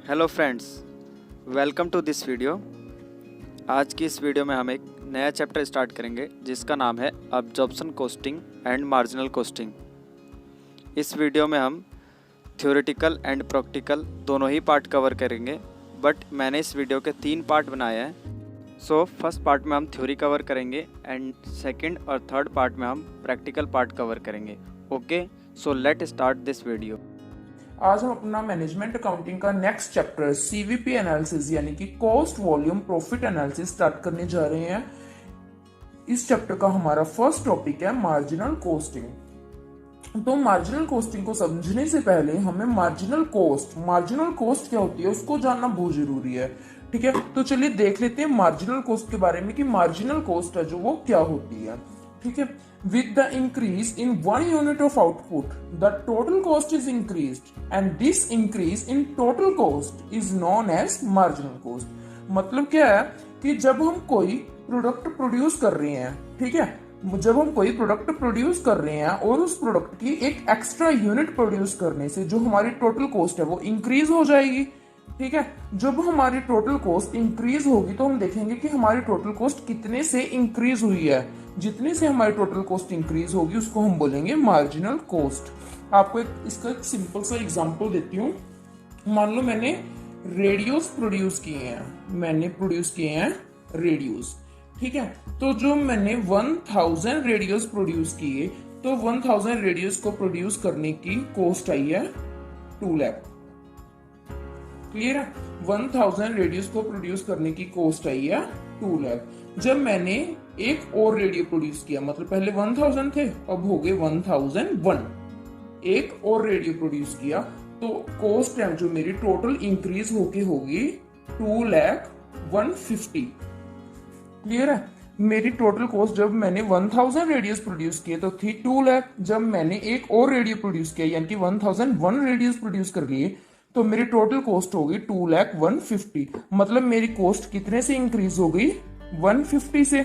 Hello friends, welcome to this video. आज की इस वीडियो में हम एक नया चैप्टर स्टार्ट करेंगे जिसका नाम है absorption costing and marginal costing. इस वीडियो में हम थ्योरेटिकल एंड प्रैक्टिकल दोनों ही पार्ट कवर करेंगे, बट मैंने इस वीडियो के 3 पार्ट बनाए हैं। सो फर्स्ट पार्ट में हम थ्योरी कवर करेंगे एंड सेकंड और थर्ड पार्ट में हम प्रैक्टिकल पार्ट कवर करेंगे। Okay, so let start this video. आज हम अपना मैनेजमेंट अकाउंटिंग का नेक्स्ट चैप्टर सीवीपी एनालिसिस यानी कि cost volume profit analysis start करने जा रहे हैं। इस चैप्टर का हमारा फर्स्ट टॉपिक है मार्जिनल कॉस्टिंग। तो मार्जिनल कॉस्टिंग को समझने से पहले हमें मार्जिनल कॉस्ट क्या होती है उसको जानना बहुत जरूरी है। ठीक है, तो चलिए देख लेते हैं मार्जिनल कॉस्ट के बारे में कि मार्जिनल कॉस्ट है जो वो क्या होती है। ठीक है, with the increase in 1 unit of output the total cost is increased and this increase in total cost is known as marginal cost। मतलब क्या है कि जब हम कोई प्रोडक्ट प्रोड्यूस कर रहे हैं, ठीक है, जब हम कोई प्रोडक्ट प्रोड्यूस कर रहे हैं और उस प्रोडक्ट की एक एक्स्ट्रा यूनिट प्रोड्यूस करने से जो हमारी टोटल कॉस्ट है वो इंक्रीज हो जाएगी। ठीक है, जब हमारी टोटल कॉस्ट इंक्रीज होगी तो हम देखेंगे कि हमारी टोटल कॉस्ट कितने से इंक्रीज हुई है। जितने से हमारी टोटल कॉस्ट इंक्रीज होगी उसको हम बोलेंगे मार्जिनल कॉस्ट। आपको इसका एक सिंपल सा एग्जांपल देती हूँ। मान लो मैंने रेडियोस प्रोड्यूस किए हैं रेडियोस। ठीक है, तो जो मैंने 1000 रेडियोस प्रोड्यूस किए तो 1000 रेडियोस को प्रोड्यूस करने की कॉस्ट आई है 2 लाख। क्लियर है, 1000 रेडियोस को प्रोड्यूस करने की कॉस्ट आई है 2 लाख। जब मैंने एक और रेडियो प्रोड्यूस किया, मतलब पहले 1000 थे अब हो गए 1001, एक और रेडियो प्रोड्यूस किया तो कॉस्ट है जो मेरी टोटल इंक्रीज होके होगी 2,150। क्लियर है, मेरी टोटल कॉस्ट जब मैंने 1000 रेडियोस प्रोड्यूस किए तो थी 2 लाख। जब मैंने एक और रेडियो प्रोड्यूस किया यानी कि 1001 रेडियोस प्रोड्यूस कर लिए तो मेरी टोटल कॉस्ट होगी 2,150। मतलब मेरी कॉस्ट कितने से इंक्रीज हो गई? 150 से।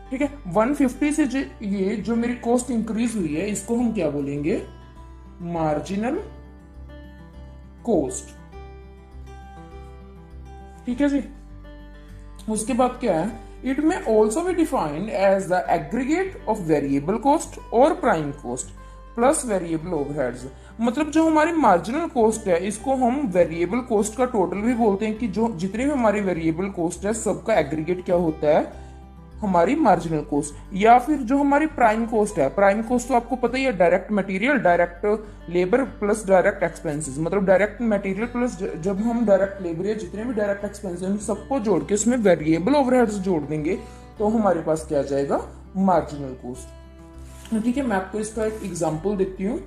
ठीक है, 150 से ये जो मेरी कॉस्ट इंक्रीज हुई है इसको हम क्या बोलेंगे? Marginal cost. ठीक है जी, उसके बाद क्या है? It may also be defined as the aggregate of variable cost और prime cost plus variable overheads. मतलब जो हमारी मार्जिनल कॉस्ट है इसको हम वेरिएबल कॉस्ट का टोटल भी बोलते हैं कि जो जितनी भी हमारी वेरिएबल कॉस्ट है सबका एग्रीगेट क्या होता है? हमारी मार्जिनल कॉस्ट। या फिर जो हमारी प्राइम कॉस्ट है, प्राइम कॉस्ट तो आपको पता ही है, direct material, direct labour plus direct expenses. मतलब डायरेक्ट मटेरियल प्लस जब हम डायरेक्ट लेबर या जितने भी डायरेक्ट एक्सपेंसेस सबको जोड़ के उसमें वेरिएबल ओवरहेड्स जोड़ देंगे तो हमारे पास क्या आ जाएगा? Marginal cost. ठीक है, मैं आपको इसका एक एग्जांपल देती हूँ।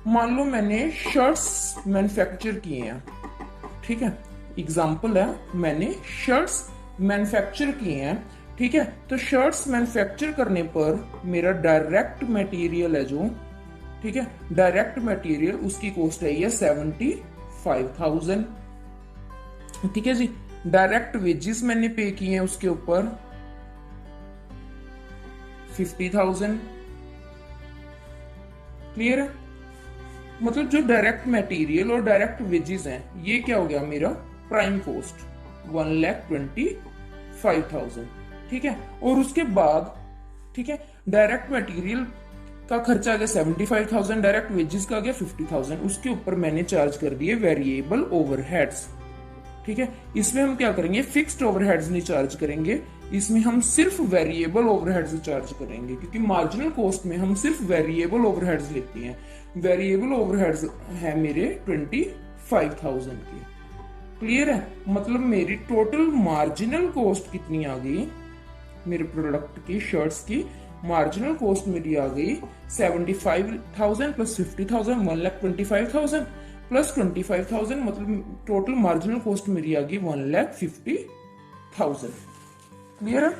मान लो मैंने शर्ट्स मैन्युफैक्चर किए हैं। ठीक है, एग्जांपल है, मैंने शर्ट्स मैन्युफैक्चर किए हैं। ठीक है, तो शर्ट्स मैन्युफैक्चर करने पर मेरा डायरेक्ट मटेरियल है जो, ठीक है, डायरेक्ट मटेरियल उसकी कॉस्ट आई है 75,000। ठीक है जी, डायरेक्ट वेजेस मैंने पे किए हैं उसके ऊपर 50,000। क्लियर है, मतलब जो डायरेक्ट मटेरियल और डायरेक्ट वेजेस हैं ये क्या हो गया? मेरा प्राइम कॉस्ट 1,25,000। ठीक है, और उसके बाद, ठीक है, डायरेक्ट मटेरियल का खर्चा आ गया 75,000, डायरेक्ट वेजेस का आ गया 50,000। उसके ऊपर मैंने चार्ज कर दिए वेरिएबल ओवरहेड्स। ठीक है, इसमें हम क्या करेंगे? फिक्स्ड ओवरहेड्स नहीं चार्ज करेंगे, इसमें हम सिर्फ वेरिएबल ओवरहेड्स चार्ज करेंगे क्योंकि मार्जिनल कॉस्ट में हम सिर्फ वेरिएबल ओवरहेड्स लेते हैं। वेरिएबल ओवरहेड्स है मेरे 25,000 के। क्लियर है, मतलब मेरी टोटल मार्जिनल कॉस्ट कितनी आ गई? मेरे प्रोडक्ट की शर्ट्स की मार्जिनल कॉस्ट मेरी आ गई 75,000 प्लस 50,000, 1,25,000 प्लस 25,000, मतलब टोटल मार्जिनल कॉस्ट मेरी आ गई 1,50,000। क्लियर है,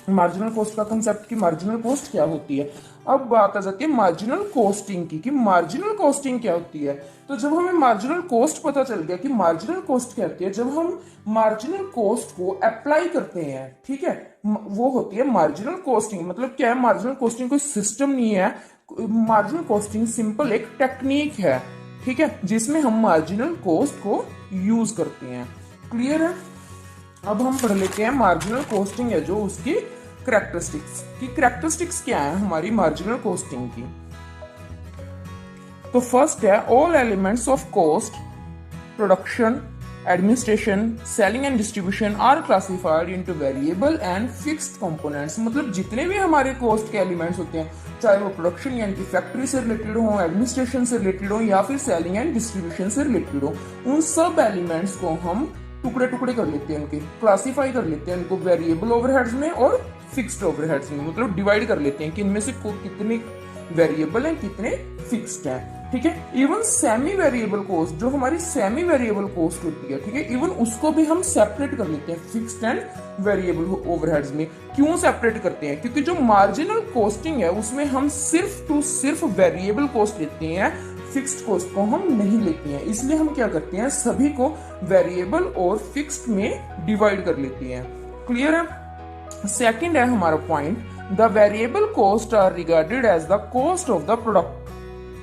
मार्जिनल कॉस्ट का कंसेप्ट की मार्जिनल कॉस्ट क्या होती है। अब बात आ जाती है मार्जिनल कॉस्टिंग की कि मार्जिनल कॉस्टिंग क्या होती है। तो जब हमें मार्जिनल कॉस्ट पता चल गया कि मार्जिनल कॉस्ट क्या होती है, जब हम मार्जिनल कॉस्ट को अप्लाई करते हैं, ठीक है, वो होती है मार्जिनल कॉस्टिंग। मतलब क्या है? मार्जिनल कॉस्टिंग कोई सिस्टम नहीं है, मार्जिनल कॉस्टिंग सिंपल एक टेक्निक है। ठीक है, जिसमें हम मार्जिनल कॉस्ट को यूज करते हैं। क्लियर है? अब हम पढ़ लेते हैं मार्जिनल कॉस्टिंग है जो उसकी कैरेक्टरिस्टिक्स क्या है हमारी मार्जिनल कॉस्टिंग की। तो फर्स्ट है all elements of cost, production, administration, selling and distribution are classified into variable and fixed components. मतलब जितने भी हमारे कॉस्ट के एलिमेंट्स होते हैं, चाहे वो प्रोडक्शन यानी कि फैक्ट्री से रिलेटेड हो, एडमिनिस्ट्रेशन से रिलेटेड हो या फिर सेलिंग एंड डिस्ट्रीब्यूशन से रिलेटेड हो, उन सब एलिमेंट्स को हम टुकड़े टुकड़े कर लेते हैं, उनके क्लासीफाई कर लेते हैं उनको वेरिएबल ओवरहेड्स में और फिक्स्ड ओवरहेड्स में। मतलब डिवाइड कर लेते हैं कि इनमें से कितने वेरिएबल हैं, कितने फिक्स्ड हैं। ठीक है, इवन सेमी वेरिएबल कॉस्ट, जो हमारी सेमी वेरिएबल कॉस्ट होती है, ठीक है, इवन उसको भी हम सेपरेट कर लेते हैं फिक्स्ड एंड वेरिएबल ओवरहेड्स में। क्यों सेपरेट करते हैं? क्योंकि जो मार्जिनल कॉस्टिंग है उसमें हम सिर्फ वेरिएबल कॉस्ट लेते हैं, फिक्स्ड कॉस्ट को हम नहीं लेते हैं। इसलिए हम क्या करते हैं, सभी को वेरिएबल और फिक्स्ड में डिवाइड कर लेते हैं। क्लियर है? सेकंड है हमारा point, the variable cost are regarded as the cost of the product.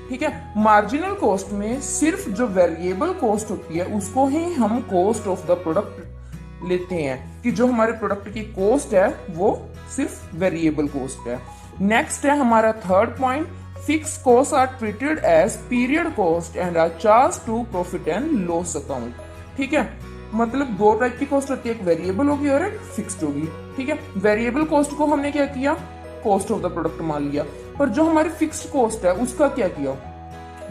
ठीक है, मार्जिनल कॉस्ट में सिर्फ जो वेरिएबल कॉस्ट होती है उसको ही हम कॉस्ट ऑफ द प्रोडक्ट लेते हैं, कि जो हमारे प्रोडक्ट की कॉस्ट है वो सिर्फ वेरिएबल कॉस्ट है। नेक्स्ट है हमारा third point, fixed cost are treated as period cost and are charge to profit and loss account. ठीक है, मतलब दो टाइप की कॉस्ट होती है, एक वेरिएबल होगी और एक फिक्स्ड होगी। ठीक है, वेरिएबल कॉस्ट को हमने क्या किया, कॉस्ट ऑफ द प्रोडक्ट मान लिया, पर जो हमारी फिक्स्ड कॉस्ट है उसका क्या किया।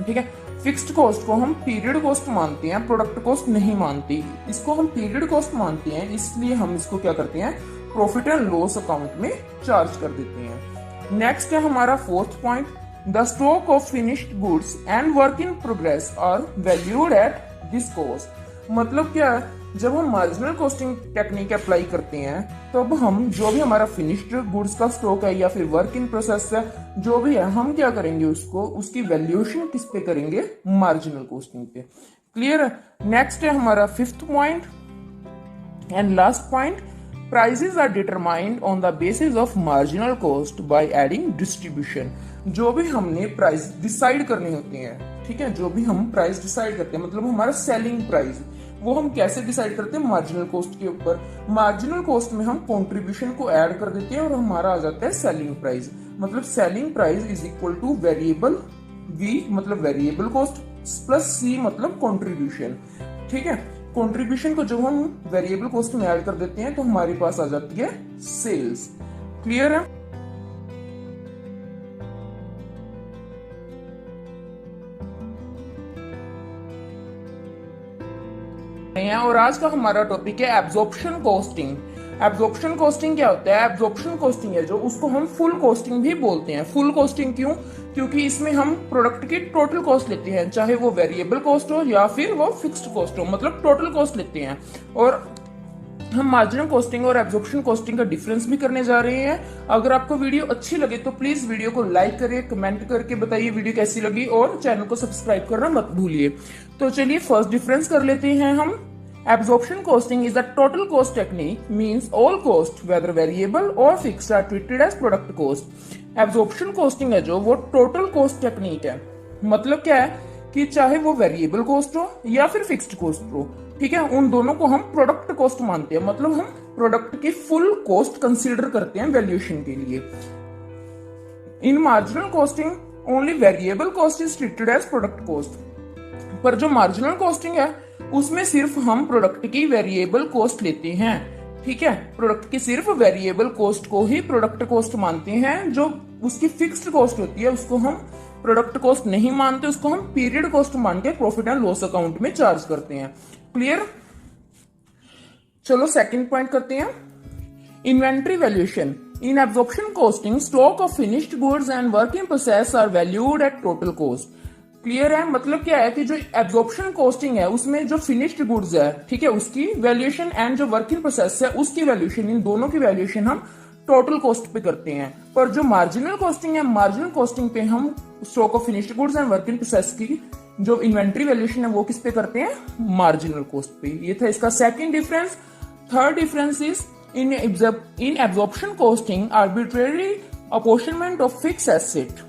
ठीक है, फिक्स्ड कॉस्ट को हम पीरियड कॉस्ट मानते हैं, प्रोडक्ट कॉस्ट नहीं मानते। इसको हम पीरियड कॉस्ट मानते हैं, इसलिए हम इसको क्या करते हैं, प्रॉफिट एंड लॉस अकाउंट में चार्ज कर देते हैं। नेक्स्ट है हमारा fourth point, the stock of finished goods and work in progress are valued at this cost. मतलब क्या है, जब हम मार्जिनल कॉस्टिंग टेक्निक अप्लाई करते हैं तब हम जो भी हमारा फिनिश्ड गुड्स का स्टॉक है या फिर वर्क इन प्रोसेस है, जो भी है, हम क्या करेंगे, उसको उसकी वैल्यूएशन किस पे करेंगे, मार्जिनल कॉस्टिंग पे। क्लियर है? नेक्स्ट है हमारा fifth point and last point, prices are determined on the basis of marginal cost by adding distribution. जो भी हमने प्राइस डिसाइड करने होते हैं, ठीक है, जो भी हम प्राइस डिसाइड करते हैं, मतलब हमारा सेलिंग प्राइस, वो हम कैसे डिसाइड करते हैं, मार्जिनल कॉस्ट के ऊपर। मार्जिनल कॉस्ट में हम कंट्रीब्यूशन को ऐड कर देते हैं और हमारा आ जाता है सेलिंग प्राइस। मतलब selling price is equal to variable V, मतलब वेरिएबल कॉस्ट, प्लस सी मतलब कंट्रीब्यूशन। ठीक है, कंट्रीब्यूशन को जब हम वेरिएबल कॉस्ट में ऐड कर देते हैं तो हमारे पास आ जाती है सेल्स। क्लियर है? और आज का हमारा टॉपिक है एब्जॉर्प्शन कॉस्टिंग। एब्जॉर्प्शन कॉस्टिंग क्या होता है? एब्जॉर्प्शन कॉस्टिंग है जो, उसको हम फुल कॉस्टिंग भी बोलते हैं। फुल कॉस्टिंग क्यों? क्योंकि इसमें हम प्रोडक्ट की टोटल कॉस्ट लेते हैं, चाहे वो वेरिएबल कॉस्ट हो या फिर वो फिक्स्ड कॉस्ट हो, मतलब टोटल कॉस्ट लेते हैं। और हम मार्जिनल कॉस्टिंग और एब्जॉर्प्शन कॉस्टिंग का डिफरेंस भी करने जा रहे हैं। अगर आपको वीडियो अच्छी लगे तो प्लीज वीडियो को लाइक करिए, कमेंट करके बताइए वीडियो कैसी लगी और चैनल को सब्सक्राइब करना मत भूलिए। तो चलिए फर्स्ट डिफरेंस कर लेते हैं हम। Absorption costing is a total cost technique, means all cost, whether variable or fixed, are treated as product cost. Absorption costing है जो, वो total cost technique है। मतलब क्या है कि चाहे वो वेरिएबल कॉस्ट हो या फिर फिक्स्ड कॉस्ट हो, ठीक है, उन दोनों को हम प्रोडक्ट कॉस्ट मानते हैं। मतलब हम प्रोडक्ट की फुल कॉस्ट कंसीडर करते हैं वैल्यूएशन के लिए। In marginal costing only variable cost is treated as product cost. पर जो मार्जिनल कॉस्टिंग है उसमें सिर्फ हम प्रोडक्ट की वेरिएबल कॉस्ट लेते हैं। ठीक है, प्रोडक्ट की सिर्फ वेरिएबल कॉस्ट को ही प्रोडक्ट कॉस्ट मानते हैं। जो उसकी फिक्स्ड कॉस्ट होती है उसको हम प्रोडक्ट कॉस्ट नहीं मानते, उसको हम पीरियड कॉस्ट मान के प्रॉफिट एंड लॉस अकाउंट में चार्ज करते हैं। क्लियर? चलो सेकंड पॉइंट करते हैं, inventory valuation. In absorption costing stock of finished goods and work in process are valued at total cost. Clear है? मतलब क्या है कि जो एब्जॉर्प्शन कॉस्टिंग है उसमें जो फिनिश्ड गुड्स है, ठीक है, उसकी वैल्यूएशन एंड जो वर्क इन प्रोसेस है उसकी वैल्यूएशन, इन दोनों की वैल्यूएशन हम टोटल कॉस्ट पे करते हैं। पर जो मार्जिनल कॉस्टिंग है, मार्जिनल कॉस्टिंग पे हम stock of finished goods and work in process की जो इन्वेंट्री वैल्यूएशन है वो किस पे करते हैं, मार्जिनल कॉस्ट पे। ये था इसका second difference. Third difference is in absorption costing arbitrary apportionment of fix asset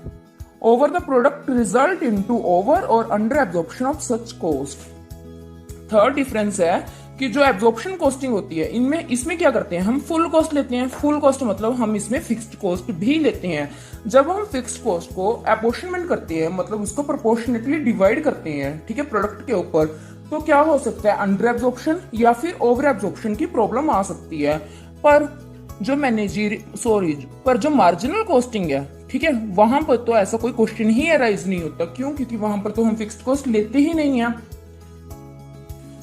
over the product result into over और under absorption of such cost. Third difference है कि जो एब्जॉर्प्शन कॉस्टिंग होती है इनमें इसमें क्या करते हैं, हम फुल कॉस्ट लेते हैं। फुल कॉस्ट मतलब हम इसमें फिक्स्ड कॉस्ट भी लेते हैं। जब हम फिक्स्ड कॉस्ट को अपोर्शनमेंट करते हैं, मतलब उसको प्रोपोर्शनेटली डिवाइड करते हैं, ठीक है, प्रोडक्ट के ऊपर, तो क्या हो सकता है, अंडर एब्जॉर्प्शन या फिर ओवर एब्जॉर्प्शन की प्रॉब्लम आ सकती है। पर जो मार्जिनल कॉस्टिंग है, ठीक है, वहां पर तो ऐसा कोई क्वेश्चन ही अराइज नहीं होता। क्यों? क्योंकि वहां पर तो हम फिक्स्ड कॉस्ट लेते ही नहीं है।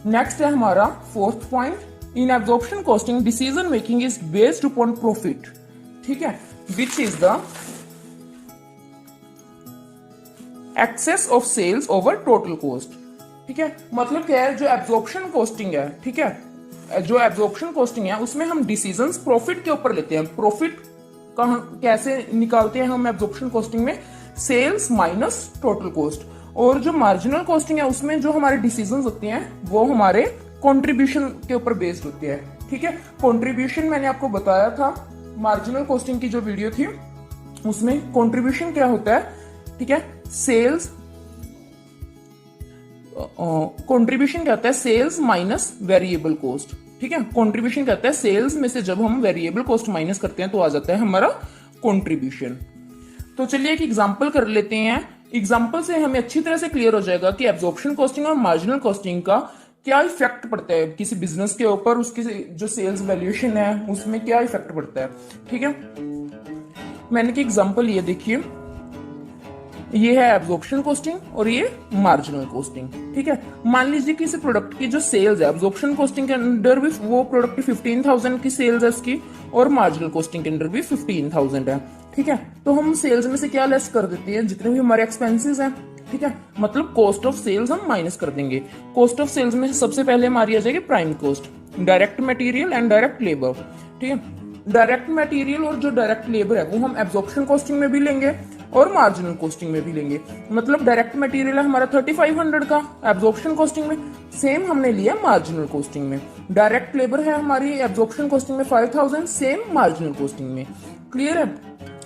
नेक्स्ट है हमारा fourth point, in absorption costing decision making is based upon profit, ठीक है, which is the excess of sales over total cost, ठीक है। मतलब क्या है, जो एब्जॉर्प्शन कॉस्टिंग है, ठीक है, जो एब्जॉर्प्शन कॉस्टिंग है उसमें हम डिसीजंस प्रॉफिट के ऊपर लेते हैं। प्रॉफिट कैसे निकालते हैं हम एब्जॉर्प्शन कॉस्टिंग में, सेल्स माइनस टोटल कॉस्ट। और जो मार्जिनल कॉस्टिंग है उसमें जो हमारे डिसीजंस होते हैं वो हमारे कंट्रीब्यूशन के ऊपर बेस्ड होते हैं, ठीक है। कंट्रीब्यूशन मैंने आपको बताया था मार्जिनल कॉस्टिंग की जो वीडियो थी उसमें। कंट्रीब्यूशन क्या होता है, ठीक है, सेल्स, कंट्रीब्यूशन क्या होता है, सेल्स माइनस वेरिएबल कॉस्ट, ठीक है। कंट्रीब्यूशन क्या होता है, सेल्स में से जब हम वेरिएबल कॉस्ट माइनस करते हैं तो आ जाता है हमारा कंट्रीब्यूशन। तो चलिए एक एग्जांपल कर लेते हैं। एग्जांपल से हमें अच्छी तरह से क्लियर हो जाएगा कि एब्जॉर्प्शन कॉस्टिंग और मार्जिनल कॉस्टिंग का क्या इफेक्ट पड़ता है किसी बिजनेस के ऊपर, उसकी जो सेल्स वैल्यूएशन है उसमें क्या इफेक्ट पड़ता है, ठीक है। मैंने की एग्जांपल ये देखिए, ये है एब्जॉर्प्शन कॉस्टिंग और ये मार्जिनल कॉस्टिंग, ठीक है। मान लीजिए कि इस प्रोडक्ट की जो सेल्स है, एब्जॉर्प्शन कॉस्टिंग के अंडर भी वो प्रोडक्ट 15,000 की सेल्स है इसकी, और मार्जिनल कॉस्टिंग के अंडर भी 15,000 है, ठीक है। तो हम सेल्स में से क्या लेस कर देते हैं, जितने भी हमारे एक्सपेंसेस हैं, ठीक है, मतलब कॉस्ट ऑफ सेल्स हम माइनस कर देंगे। कॉस्ट ऑफ सेल्स में सबसे पहले हमारी आ जाएगी prime cost, direct material and direct labour, ठीक है। डायरेक्ट मटेरियल और जो डायरेक्ट लेबर है वो हम एब्जॉर्प्शन कॉस्टिंग में भी लेंगे और मार्जिनल कॉस्टिंग में भी लेंगे। मतलब डायरेक्ट मटेरियल है हमारा 3500 का एब्जॉर्प्शन कॉस्टिंग में, सेम हमने लिया मार्जिनल कॉस्टिंग में। डायरेक्ट लेबर है हमारी एब्जॉर्प्शन कॉस्टिंग में 5000, सेम मार्जिनल कॉस्टिंग में। क्लियर है।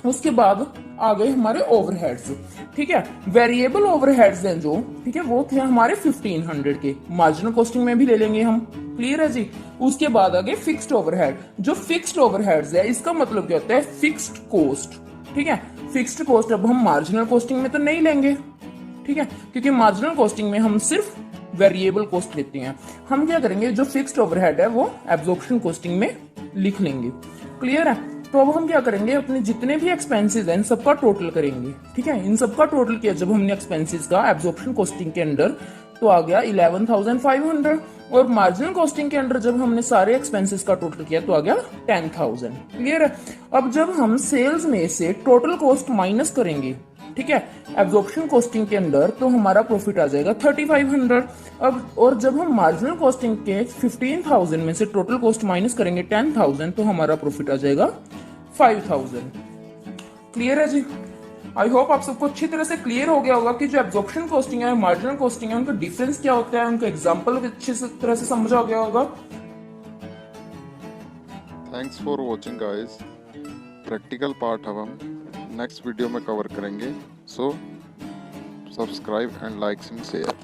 उसके बाद आ गए हमारे ओवरहेड्स, ठीक है। वेरिएबल ओवरहेड्स हैं जो, ठीक है, वो थे हमारे 1500 के, मार्जिनल कॉस्टिंग में भी ले लेंगे हम। क्लियर है जी। उसके बाद आ गए फिक्स्ड ओवरहेड। जो फिक्स्ड ओवरहेड्स है इसका मतलब क्या होता है, फिक्स्ड कॉस्ट, ठीक है। फिक्स्ड कॉस्ट अब हम मार्जिनल कॉस्टिंग में तो नहीं लेंगे, ठीक है, क्योंकि मार्जिनल कॉस्टिंग में हम सिर्फ वेरिएबल कॉस्ट लेते हैं। हम क्या करेंगे, जो फिक्स्ड ओवरहेड है वो एब्जॉर्प्शन कॉस्टिंग में लिख लेंगे। क्लियर है। तो अब हम क्या करेंगे, अपने जितने भी एक्सपेंसेस हैं इन सबका टोटल करेंगे, ठीक है। इन सबका टोटल किया जब हमने एक्सपेंसेस का एब्जॉर्प्शन कॉस्टिंग के अंडर, तो आ गया 11,500, और मार्जिनल कॉस्टिंग के अंडर जब हमने सारे एक्सपेंसेस का टोटल किया तो आ गया 10,000। क्लियर है। अब जब हम सेल्स में से टोटल कॉस्ट माइनस करेंगे, ठीक है, एब्जॉर्प्शन कॉस्टिंग के अंदर, तो हमारा प्रॉफिट आ जाएगा 3500। अब और जब हम मार्जिनल कॉस्टिंग के 15,000 में से टोटल कॉस्ट माइनस करेंगे 10,000 तो हमारा प्रॉफिट आ जाएगा 5,000। क्लियर है जी। आई होप आप सबको अच्छी तरह से क्लियर हो गया होगा कि जो एब्जॉर्प्शन कॉस्टिंग है, मार्जिनल कॉस्टिंग है, उनका डिफरेंस क्या होता है, उनका एग्जांपल अच्छी तरह से समझा हो गया होगा। Thanks for watching guys. Practical part अब हम नेक्स्ट वीडियो में कवर करेंगे, so subscribe and like and share.